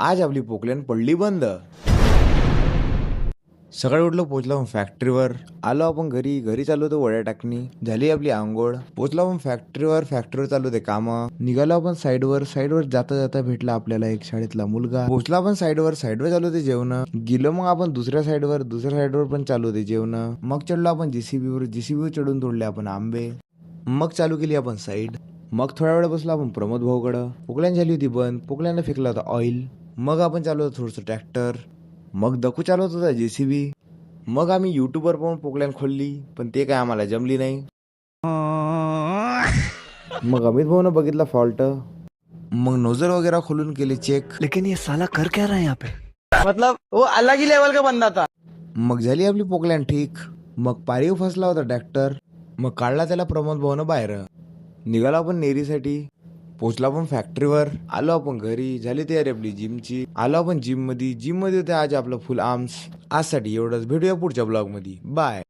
आज आपली पोकल्यान पडली बंद. सकाळी उठलो, पोहोचलो आपण फॅक्टरीवर. आलो आपण घरी चालू होतो वड्या टाकणी. झाली आपली आंघोळ. पोहोचलो आपण फॅक्टरीवर चालू होते काम. निघालो आपण साईडवर जाता जाता भेटला आपल्याला एक शाळेतला मुलगा. पोहोचलो आपण साईडवर चालू होते जेवण. गेलो मग आपण दुसऱ्या साईडवर पण चालू होते जेवण. मग चढलो आपण जेसीबीवर चढून तोडले आपण आंबे. मग चालू केली आपण साईड. मग थोड्या वेळ बसलो आपण प्रमोद भाऊकडं. पोकल्यान झाली होती बंद. पोकल्यानं फेकला होता ऑइल. मग आपण चालू होतो थोडंसं ट्रॅक्टर. मग दकू चालवत होता जेसीबी. मग आम्ही युट्यूबवर पण पोकल्यान खोलली, पण ते काय आम्हाला जमली नाही. मग अमित भाऊनं बघितला फॉल्ट. मग नोजर वगैरे खोलून केले चेक. लेकिन ये साला कर क्या रहा है यहाँ पे? मतलब वो अलग ही लेवल का बंदा था. मग झाली आपली पोकल्यान ठीक. मग पारीव फसला होता ट्रॅक्टर. मग काढला त्याला प्रमोद भाऊनं बाहेर. निघालो आपण नेरीसाठी. पोहोचलो आपण फॅक्टरीवर. आलो आपण घरी. झाली तयारी आपली जिमची. आलो आपण जिम मध्ये होते आज आपलं फुल आर्म्स. आजसाठी एवढंच. भेटूया पुढच्या ब्लॉग मध्ये. बाय.